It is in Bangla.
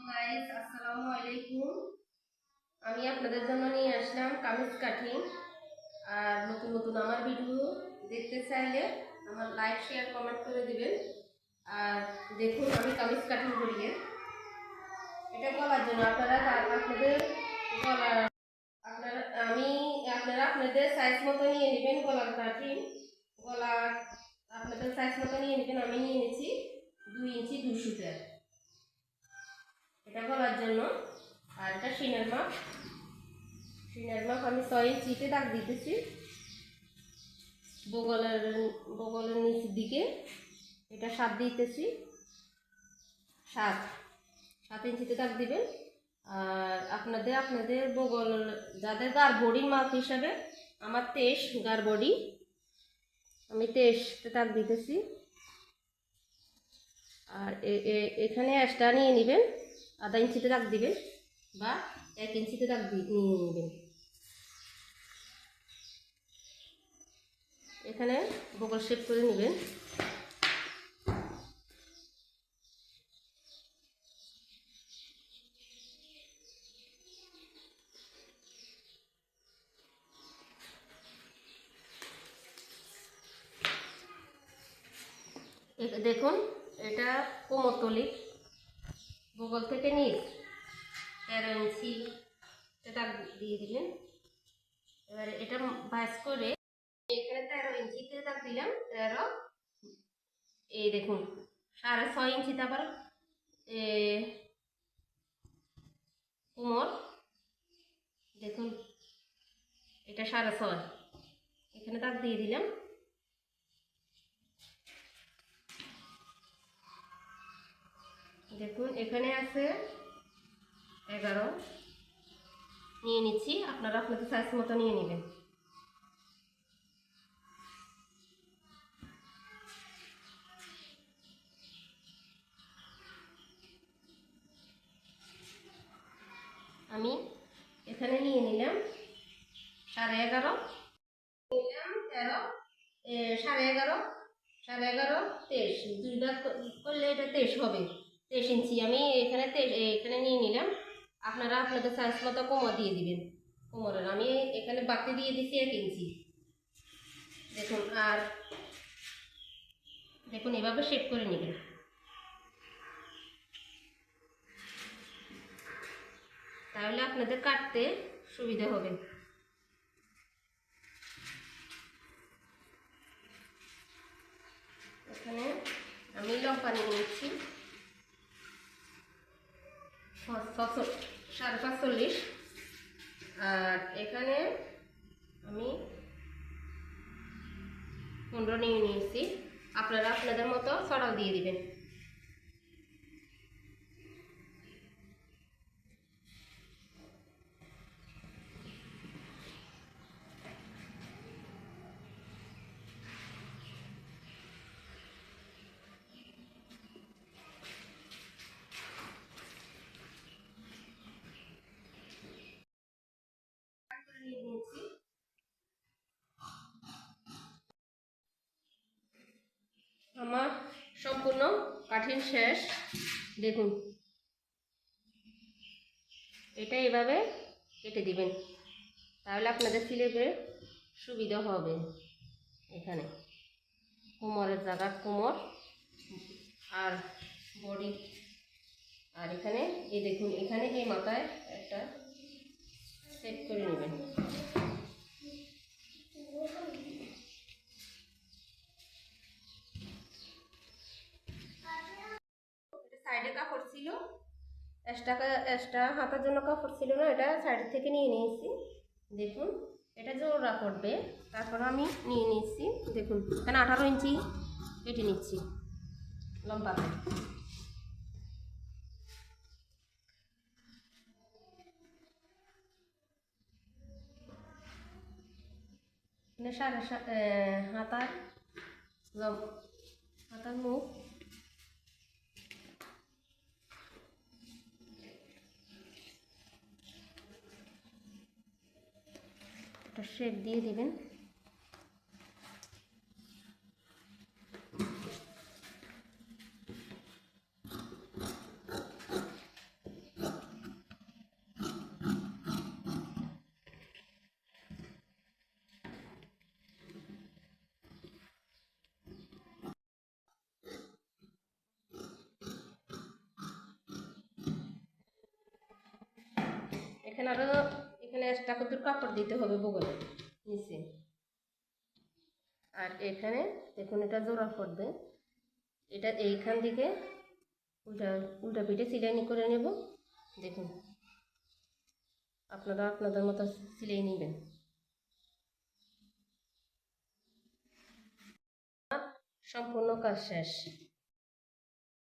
গাইস, আসসালামু আলাইকুম। আমি আপনাদের জন্য নিয়ে আসলাম কামিজ কাটিং। আর নতুন নতুন আমার ভিডিও দেখতে চাইলে আমার লাইক শেয়ার কমেন্ট করে দিবেন। আর দেখুন আমি কামিজ কাটিং করি, এটা বলার জন্য আপনারা আপনাদের গলার আপনারা আমি আপনারা আপনাদের সাইজ মতো নিয়ে নেবেন। গলার কাটিং গলা আপনাদের সাইজ মতো নিয়ে নেবেন। আমি নিয়ে নিয়েছি 2 ইঞ্চি 2 সুতার, এটা বলার জন্য। আর এটা সিনের মাপ আমি 6 ইঞ্চিতে দাগ দিতেছি। বগলের নিচের দিকে এটা 7 দিতেছি, 7 ইঞ্চিতে দাগ দিবেন। আর আপনাদের বগল যাদের গার বডির মাপ হিসাবে, আমার 23 গার বডি, আমি 23তে দাগ দিতেছি। আর এখানে এক্সট্রা নিয়ে নেবেন, আধা ইঞ্চিতে দাগ দিবেন বা 1 ইঞ্চিতে দাগ নিয়ে নেবেন। এখানে বগল শেপ করে নেবেন। দেখুন এটা কোমরতলি, বগল থেকে নিচ 13 ইঞ্চি দাগ দিয়ে দিলেন। এবারে এটা ভাঁজ করে এখানে 13 ইঞ্চিতে দাগ দিলাম। 13, এই দেখুন 6.5 ইঞ্চিতে আবার কোমর, দেখুন এটা 6.5, এখানে দাগ দিয়ে দিলাম। দেখুন এখানে আছে 11 নিয়ে নিচ্ছি। আপনারা আপনাদের সাইজ মতো নিয়ে নেবেন। আমি এখানে নিয়ে নিলাম 11.5, নিলাম 13, 11.5, 11.5, 23, 2 দাগ করলে এটা 23 হবে। 23 ইঞ্চি আমি এখানে নিয়ে নিলাম। আপনারা আপনাদের সাইজ মতো কোমর দিয়ে দিবেন। কোমরের আমি এখানে বাড়তি দিয়ে দিচ্ছি 1 ইঞ্চি। দেখুন আর দেখুন এভাবে শেপ করে নেবেন, তাহলে আপনাদের কাটতে সুবিধা হবে। এখানে আমি লম্বা নিয়ে নিচ্ছি 45, আর এখানে আমি 15 নিয়ে নিয়েছি। আপনারা আপনাদের মতো ছড়াও দিয়ে দিবেন। আমার সম্পূর্ণ কাঠিন শেষ। দেখুন এটা এভাবে কেটে দিবেন, তাহলে আপনাদের সিলেবে সুবিধা হবে। এখানে কোমরের জায়গা কোমর আর বডি, আর এখানে এই দেখুন এখানে এই মাথায় একটা সেট করে নেবেন। সাইডে কাপড় ছিল, এক্সট্রা হাতার জন্য কাপড় ছিল না, এটা সাইড থেকে নিয়ে নিয়েছি। দেখুন এটা জোড়া পড়বে, তারপর আমি নিয়ে নিয়েছি। দেখুন এখানে 18 ইঞ্চি কেটে নিচ্ছি লম্বা। হাতার মুখ একটা শেপ দিয়ে দিবেন। এখানে আরো এখানে একটা কতর কাপড় দিতে হবে বগলে নিচে। আর এখানে দেখুন এটা জোড়া পড়বে, এটা এইখান থেকে উল্টা উল্টা পিঠে সিলাই করে নেব। দেখুন আপনারা আপনাদের মতো সিলাই নেবেন। সম্পূর্ণ কাজ শেষ।